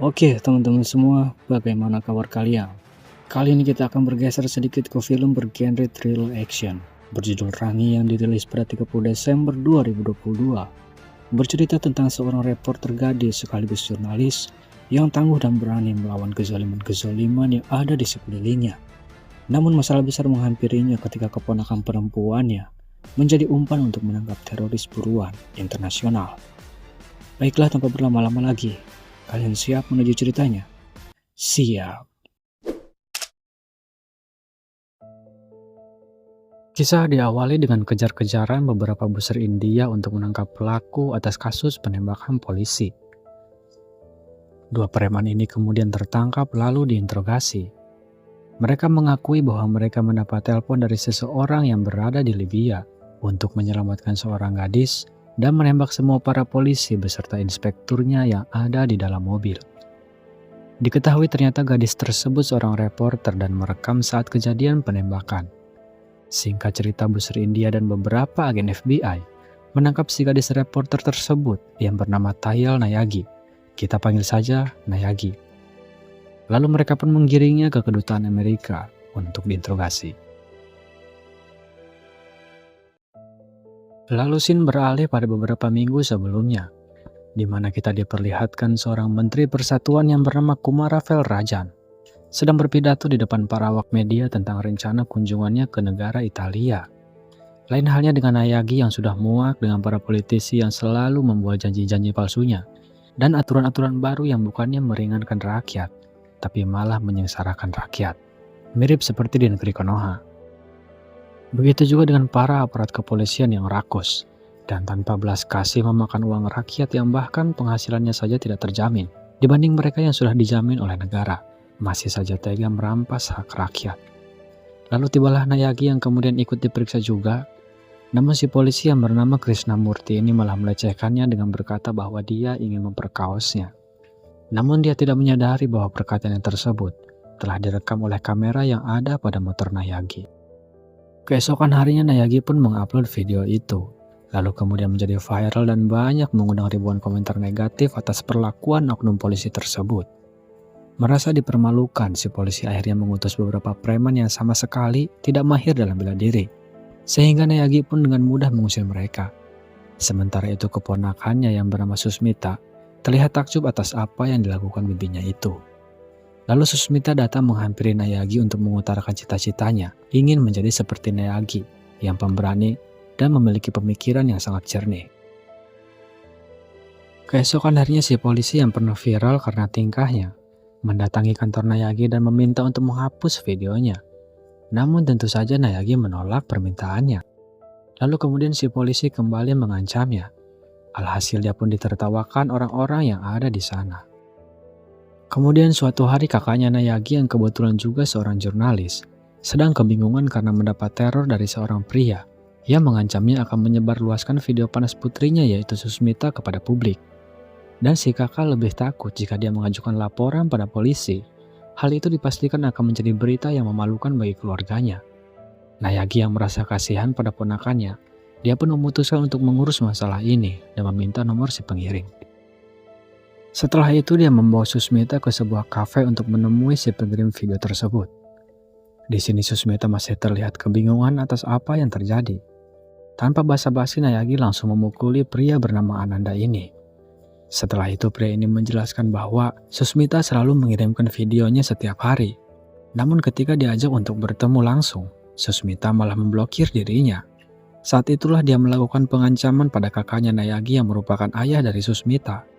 Oke, teman-teman semua, bagaimana kabar kalian? Kali ini kita akan bergeser sedikit ke film bergenre thriller action berjudul Rangi yang dirilis pada 30 Desember 2022. Bercerita tentang seorang reporter gadis sekaligus jurnalis yang tangguh dan berani melawan kezaliman-kezaliman yang ada di sekelilingnya. Namun masalah besar menghampirinya ketika keponakan perempuannya menjadi umpan untuk menangkap teroris buruan internasional. Baiklah, tanpa berlama-lama lagi, kalian siap menuju ceritanya? Siap. Kisah diawali dengan kejar-kejaran beberapa buser India untuk menangkap pelaku atas kasus penembakan polisi. Dua preman ini kemudian tertangkap lalu diinterogasi. Mereka mengakui bahwa mereka mendapat telepon dari seseorang yang berada di Libya untuk menyelamatkan seorang gadis dan menembak semua para polisi beserta inspekturnya yang ada di dalam mobil. Diketahui ternyata gadis tersebut seorang reporter dan merekam saat kejadian penembakan. Singkat cerita, buser India dan beberapa agen FBI menangkap si gadis reporter tersebut yang bernama Tayal Nayagi. Kita panggil saja Nayagi. Lalu mereka pun menggiringnya ke kedutaan Amerika untuk diinterogasi. Lalu scene beralih pada beberapa minggu sebelumnya, di mana kita diperlihatkan seorang menteri persatuan yang bernama Kumaravel Rajan sedang berpidato di depan para awak media tentang rencana kunjungannya ke negara Italia. Lain halnya dengan Nayagi yang sudah muak dengan para politisi yang selalu membuat janji-janji palsunya dan aturan-aturan baru yang bukannya meringankan rakyat, tapi malah menyengsarakan rakyat. Mirip seperti di negeri Konoha. Begitu juga dengan para aparat kepolisian yang rakus dan tanpa belas kasih memakan uang rakyat yang bahkan penghasilannya saja tidak terjamin dibanding mereka yang sudah dijamin oleh negara. Masih saja tega merampas hak rakyat. Lalu tibalah Nayagi yang kemudian ikut diperiksa juga. Namun si polisi yang bernama Krishnamurti ini malah melecehkannya dengan berkata bahwa dia ingin memperkaosnya. Namun dia tidak menyadari bahwa perkataannya tersebut telah direkam oleh kamera yang ada pada motor Nayagi. Keesokan harinya Nayagi pun mengupload video itu. Lalu kemudian menjadi viral dan banyak mengundang ribuan komentar negatif atas perlakuan oknum polisi tersebut. Merasa dipermalukan, si polisi akhirnya mengutus beberapa preman yang sama sekali tidak mahir dalam bela diri. Sehingga Nayagi pun dengan mudah mengusir mereka. Sementara itu keponakannya yang bernama Susmita terlihat takjub atas apa yang dilakukan bibinya itu. Lalu Susmita datang menghampiri Nayagi untuk mengutarakan cita-citanya, ingin menjadi seperti Nayagi yang pemberani dan memiliki pemikiran yang sangat jernih. Keesokan harinya si polisi yang pernah viral karena tingkahnya mendatangi kantor Nayagi dan meminta untuk menghapus videonya. Namun tentu saja Nayagi menolak permintaannya. Lalu kemudian si polisi kembali mengancamnya. Alhasil dia pun ditertawakan orang-orang yang ada di sana. Kemudian suatu hari kakaknya Nayagi yang kebetulan juga seorang jurnalis sedang kebingungan karena mendapat teror dari seorang pria yang mengancamnya akan menyebarluaskan video panas putrinya yaitu Susmita kepada publik. Dan si kakak lebih takut jika dia mengajukan laporan pada polisi. Hal itu dipastikan akan menjadi berita yang memalukan bagi keluarganya. Nayagi yang merasa kasihan pada ponakannya, dia pun memutuskan untuk mengurus masalah ini dan meminta nomor si pengiring. Setelah itu dia membawa Susmita ke sebuah kafe untuk menemui si pengirim video tersebut. Di sini Susmita masih terlihat kebingungan atas apa yang terjadi. Tanpa basa-basi Nayagi langsung memukuli pria bernama Ananda ini. Setelah itu pria ini menjelaskan bahwa Susmita selalu mengirimkan videonya setiap hari. Namun ketika diajak untuk bertemu langsung, Susmita malah memblokir dirinya. Saat itulah dia melakukan pengancaman pada kakaknya Nayagi yang merupakan ayah dari Susmita.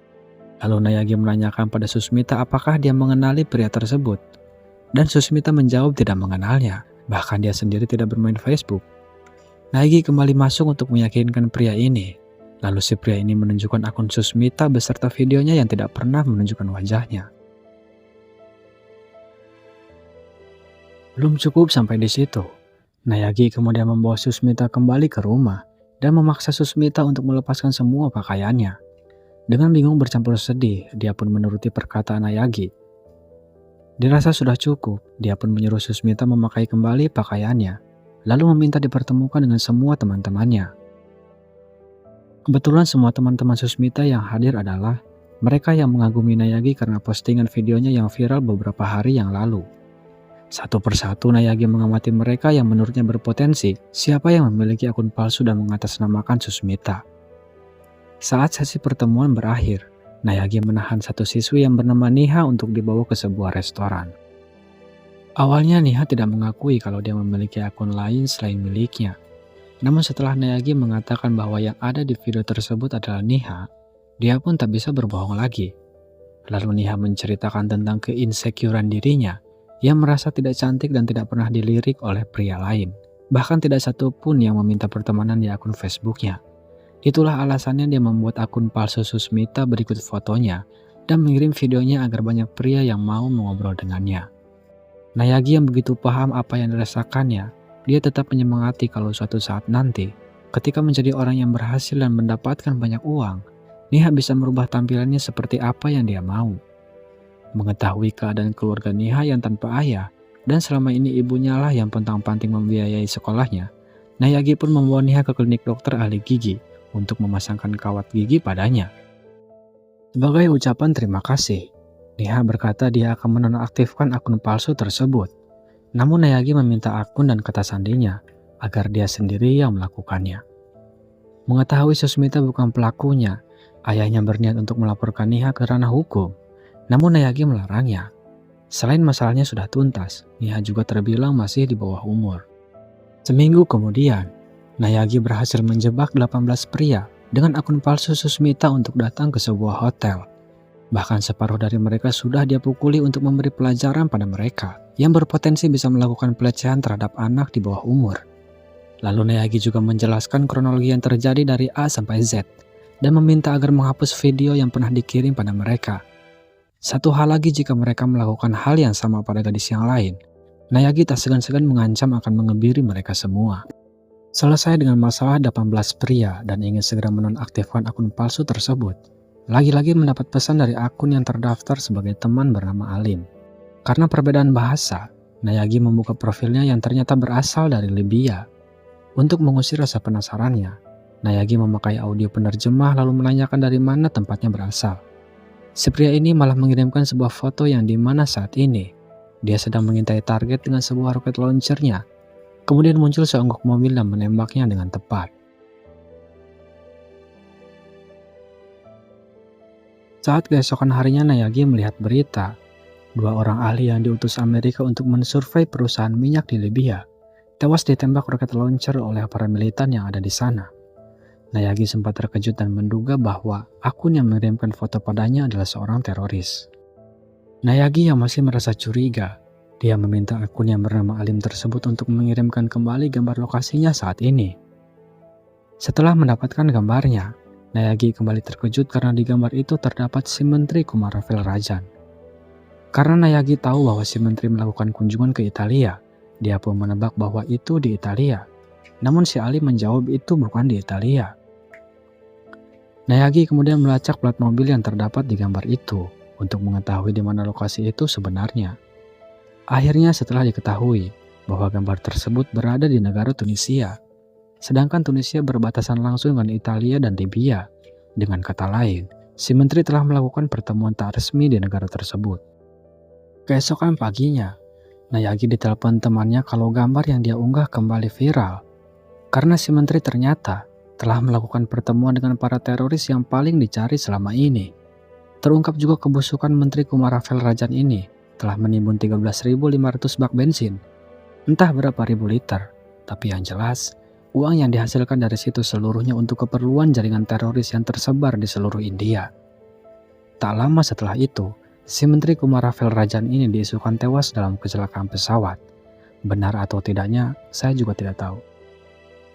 Lalu Nayagi menanyakan pada Susmita apakah dia mengenali pria tersebut. Dan Susmita menjawab tidak mengenalnya, bahkan dia sendiri tidak bermain Facebook. Nayagi kembali masuk untuk meyakinkan pria ini. Lalu si pria ini menunjukkan akun Susmita beserta videonya yang tidak pernah menunjukkan wajahnya. Belum cukup sampai di situ. Nayagi kemudian membawa Susmita kembali ke rumah dan memaksa Susmita untuk melepaskan semua pakaiannya. Dengan bingung bercampur sedih, dia pun menuruti perkataan Nayagi. Dirasa sudah cukup, dia pun menyuruh Susmita memakai kembali pakaiannya, lalu meminta dipertemukan dengan semua teman-temannya. Kebetulan semua teman-teman Susmita yang hadir adalah mereka yang mengagumi Nayagi karena postingan videonya yang viral beberapa hari yang lalu. Satu persatu Nayagi mengamati mereka yang menurutnya berpotensi, siapa yang memiliki akun palsu dan mengatasnamakan Susmita. Saat sesi pertemuan berakhir, Nayagi menahan satu siswi yang bernama Niha untuk dibawa ke sebuah restoran. Awalnya Niha tidak mengakui kalau dia memiliki akun lain selain miliknya. Namun setelah Nayagi mengatakan bahwa yang ada di video tersebut adalah Niha, dia pun tak bisa berbohong lagi. Lalu Niha menceritakan tentang keinsecurean dirinya, yang merasa tidak cantik dan tidak pernah dilirik oleh pria lain. Bahkan tidak satu pun yang meminta pertemanan di akun Facebooknya. Itulah alasannya dia membuat akun palsu Susmita berikut fotonya dan mengirim videonya agar banyak pria yang mau mengobrol dengannya. Nayagi yang begitu paham apa yang dirasakannya, dia tetap menyemangati kalau suatu saat nanti, ketika menjadi orang yang berhasil dan mendapatkan banyak uang, Niha bisa merubah tampilannya seperti apa yang dia mau. Mengetahui keadaan keluarga Niha yang tanpa ayah, dan selama ini ibunya lah yang pontang-panting membiayai sekolahnya, Nayagi pun membawa Niha ke klinik dokter ahli gigi untuk memasangkan kawat gigi padanya. Sebagai ucapan terima kasih, Niha berkata dia akan menonaktifkan akun palsu tersebut. Namun Nayagi meminta akun dan kata sandinya agar dia sendiri yang melakukannya. Mengetahui Susmita bukan pelakunya, ayahnya berniat untuk melaporkan Niha ke ranah hukum. Namun Nayagi melarangnya. Selain masalahnya sudah tuntas, Niha juga terbilang masih di bawah umur. Seminggu kemudian, Nayagi berhasil menjebak 18 pria dengan akun palsu Susmita untuk datang ke sebuah hotel. Bahkan separuh dari mereka sudah dia pukuli untuk memberi pelajaran pada mereka yang berpotensi bisa melakukan pelecehan terhadap anak di bawah umur. Lalu Nayagi juga menjelaskan kronologi yang terjadi dari A sampai Z dan meminta agar menghapus video yang pernah dikirim pada mereka. Satu hal lagi, jika mereka melakukan hal yang sama pada gadis yang lain, Nayagi tak segan-segan mengancam akan mengebiri mereka semua. Selesai dengan masalah 18 pria dan ingin segera menonaktifkan akun palsu tersebut, lagi-lagi mendapat pesan dari akun yang terdaftar sebagai teman bernama Alim. Karena perbedaan bahasa, Nayagi membuka profilnya yang ternyata berasal dari Libya. Untuk mengusir rasa penasarannya, Nayagi memakai audio penerjemah lalu menanyakan dari mana tempatnya berasal. Si pria ini malah mengirimkan sebuah foto yang dimana saat ini dia sedang mengintai target dengan sebuah roket launchernya. Kemudian muncul seonggok mobil dan menembaknya dengan tepat. Saat keesokan harinya Nayagi melihat berita, 2 orang ahli yang diutus Amerika untuk mensurvei perusahaan minyak di Libya tewas ditembak roket launcher oleh para militan yang ada di sana. Nayagi sempat terkejut dan menduga bahwa akun yang mengirimkan foto padanya adalah seorang teroris. Nayagi yang masih merasa curiga, dia meminta akun yang bernama Alim tersebut untuk mengirimkan kembali gambar lokasinya saat ini. Setelah mendapatkan gambarnya, Nayagi kembali terkejut karena di gambar itu terdapat si Menteri Kumaravel Rajan. Karena Nayagi tahu bahwa si Menteri melakukan kunjungan ke Italia, dia pun menebak bahwa itu di Italia. Namun si Alim menjawab itu bukan di Italia. Nayagi kemudian melacak plat mobil yang terdapat di gambar itu untuk mengetahui di mana lokasi itu sebenarnya. Akhirnya setelah diketahui bahwa gambar tersebut berada di negara Tunisia, sedangkan Tunisia berbatasan langsung dengan Italia dan Libya. Dengan kata lain, si menteri telah melakukan pertemuan tak resmi di negara tersebut. Keesokan paginya, Nayagi ditelepon temannya kalau gambar yang dia unggah kembali viral. Karena si menteri ternyata telah melakukan pertemuan dengan para teroris yang paling dicari selama ini. Terungkap juga kebusukan Menteri Kumaravel Rajan ini telah menimbun 13.500 bak bensin. Entah berapa ribu liter, tapi yang jelas, uang yang dihasilkan dari situ seluruhnya untuk keperluan jaringan teroris yang tersebar di seluruh India. Tak lama setelah itu, si Menteri Kumaravel Rajan ini diisukan tewas dalam kecelakaan pesawat. Benar atau tidaknya, saya juga tidak tahu.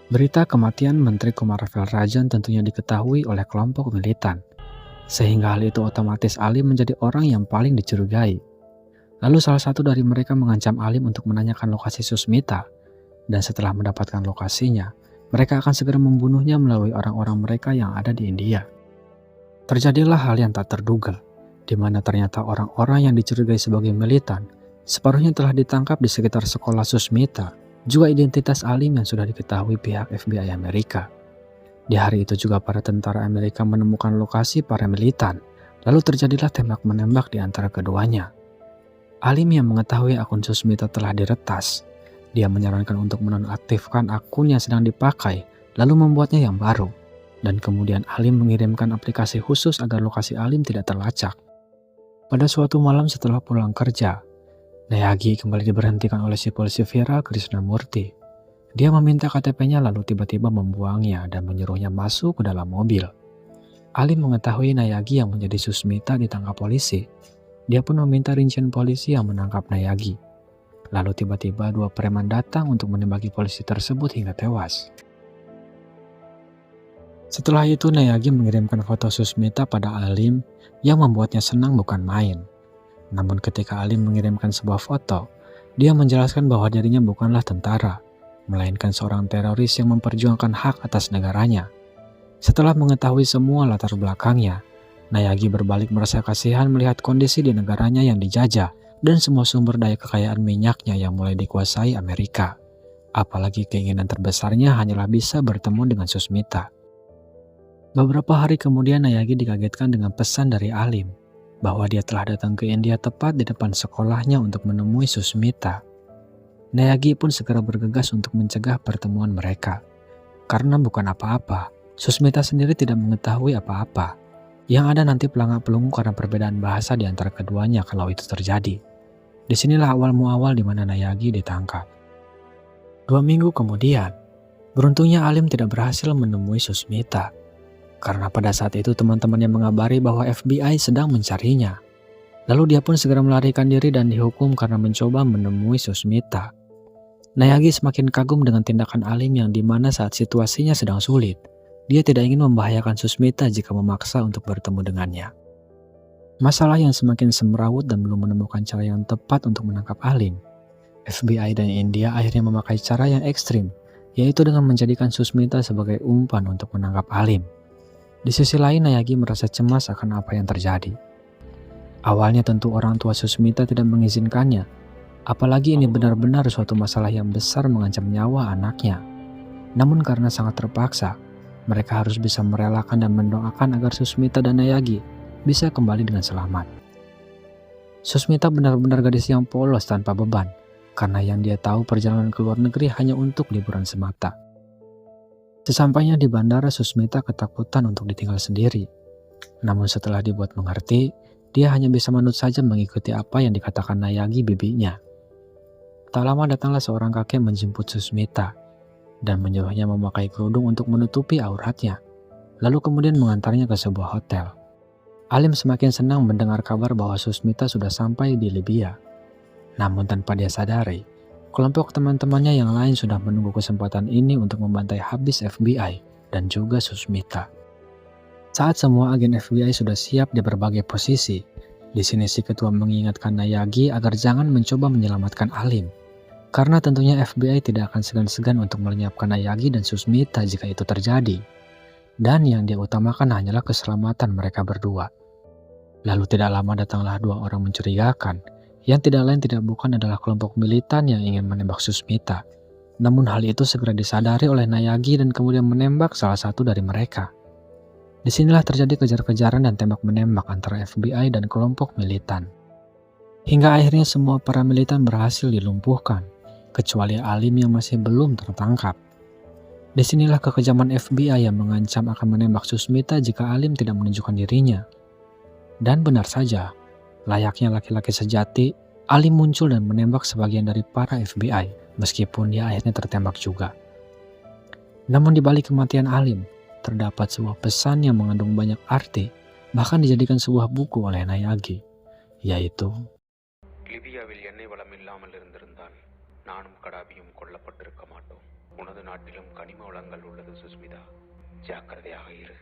Berita kematian Menteri Kumaravel Rajan tentunya diketahui oleh kelompok militan, sehingga hal itu otomatis Alim menjadi orang yang paling dicurigai. Lalu salah satu dari mereka mengancam Alim untuk menanyakan lokasi Susmita, dan setelah mendapatkan lokasinya, mereka akan segera membunuhnya melalui orang-orang mereka yang ada di India. Terjadilah hal yang tak terduga, di mana ternyata orang-orang yang dicurigai sebagai militan, separuhnya telah ditangkap di sekitar sekolah Susmita. Juga identitas Alim yang sudah diketahui pihak FBI Amerika. Di hari itu juga para tentara Amerika menemukan lokasi para militan Lalu terjadilah tembak-menembak di antara keduanya. Alim yang mengetahui akun Susmita telah diretas. Dia menyarankan untuk menonaktifkan akun yang sedang dipakai, lalu membuatnya yang baru. Dan kemudian Alim mengirimkan aplikasi khusus agar lokasi Alim tidak terlacak. Pada suatu malam setelah pulang kerja, Nayagi kembali diberhentikan oleh si polisi viral Krishnamurti. Dia meminta KTP-nya lalu tiba-tiba membuangnya dan menyuruhnya masuk ke dalam mobil. Alim mengetahui Nayagi yang menjadi Susmita ditangkap polisi. Dia pun meminta rincian polisi yang menangkap Nayagi. Lalu tiba-tiba dua preman datang untuk menembaki polisi tersebut hingga tewas. Setelah itu Nayagi mengirimkan foto Susmita pada Alim yang membuatnya senang bukan main. Namun ketika Alim mengirimkan sebuah foto, dia menjelaskan bahwa dirinya bukanlah tentara, melainkan seorang teroris yang memperjuangkan hak atas negaranya. Setelah mengetahui semua latar belakangnya, Nayagi berbalik merasa kasihan melihat kondisi di negaranya yang dijajah dan semua sumber daya kekayaan minyaknya yang mulai dikuasai Amerika. Apalagi keinginan terbesarnya hanyalah bisa bertemu dengan Susmita. Beberapa hari kemudian Nayagi dikagetkan dengan pesan dari Alim bahwa dia telah datang ke India tepat di depan sekolahnya untuk menemui Susmita. Nayagi pun segera bergegas untuk mencegah pertemuan mereka. Karena bukan apa-apa, Susmita sendiri tidak mengetahui apa-apa. Yang ada nanti pelangak-pelungu karena perbedaan bahasa di antara keduanya kalau itu terjadi. Disinilah awal muawal di mana Nayagi ditangkap. 2 minggu kemudian, beruntungnya Alim tidak berhasil menemui Susmita. Karena pada saat itu teman-temannya mengabari bahwa FBI sedang mencarinya. Lalu dia pun segera melarikan diri dan dihukum karena mencoba menemui Susmita. Nayagi semakin kagum dengan tindakan Alim yang dimana saat situasinya sedang sulit. Dia tidak ingin membahayakan Susmita jika memaksa untuk bertemu dengannya. Masalah yang semakin semrawut dan belum menemukan cara yang tepat untuk menangkap Alim. FBI dan India akhirnya memakai cara yang ekstrim, yaitu dengan menjadikan Susmita sebagai umpan untuk menangkap Alim. Di sisi lain Nayagi merasa cemas akan apa yang terjadi. Awalnya tentu orang tua Susmita tidak mengizinkannya, apalagi ini benar-benar suatu masalah yang besar mengancam nyawa anaknya. Namun karena sangat terpaksa, mereka harus bisa merelakan dan mendoakan agar Susmita dan Nayagi bisa kembali dengan selamat. Susmita benar-benar gadis yang polos tanpa beban, karena yang dia tahu perjalanan ke luar negeri hanya untuk liburan semata. Sesampainya di bandara, Susmita ketakutan untuk ditinggal sendiri. Namun setelah dibuat mengerti, dia hanya bisa manut saja mengikuti apa yang dikatakan Nayagi bibinya. Tak lama datanglah seorang kakek menjemput Susmita dan menyuruhnya memakai kerudung untuk menutupi auratnya, lalu kemudian mengantarnya ke sebuah hotel. Alim semakin senang mendengar kabar bahwa Susmita sudah sampai di Libya. Namun tanpa dia sadari, kelompok teman-temannya yang lain sudah menunggu kesempatan ini untuk membantai habis FBI dan juga Susmita. Saat semua agen FBI sudah siap di berbagai posisi, di sini si ketua mengingatkan Nayagi agar jangan mencoba menyelamatkan Alim. Karena tentunya FBI tidak akan segan-segan untuk melenyapkan Nayagi dan Susmita jika itu terjadi. Dan yang dia utamakan hanyalah keselamatan mereka berdua. Lalu tidak lama datanglah dua orang mencurigakan, yang tidak lain tidak bukan adalah kelompok militan yang ingin menembak Susmita. Namun hal itu segera disadari oleh Nayagi dan kemudian menembak salah satu dari mereka. Disinilah terjadi kejar-kejaran dan tembak-menembak antara FBI dan kelompok militan. Hingga akhirnya semua para militan berhasil dilumpuhkan, kecuali Alim yang masih belum tertangkap. Disinilah kekejaman FBI yang mengancam akan menembak Susmita jika Alim tidak menunjukkan dirinya. Dan benar saja, layaknya laki-laki sejati, Alim muncul dan menembak sebagian dari para FBI, meskipun dia akhirnya tertembak juga. Namun di balik kematian Alim, terdapat sebuah pesan yang mengandung banyak arti, bahkan dijadikan sebuah buku oleh Nayagi, yaitu லிபியாவில் எண்ணெய் வளம் இல்லாமல் இருந்திருந்தால் நானும் கடாபியும் கொல்லப்பட்டிருக்க மாட்டோம். உனது நாட்டிலும் கனிம வளங்கள் உள்ளது சுஸ்மிதா. ஜாக்கிரதையாக இரு.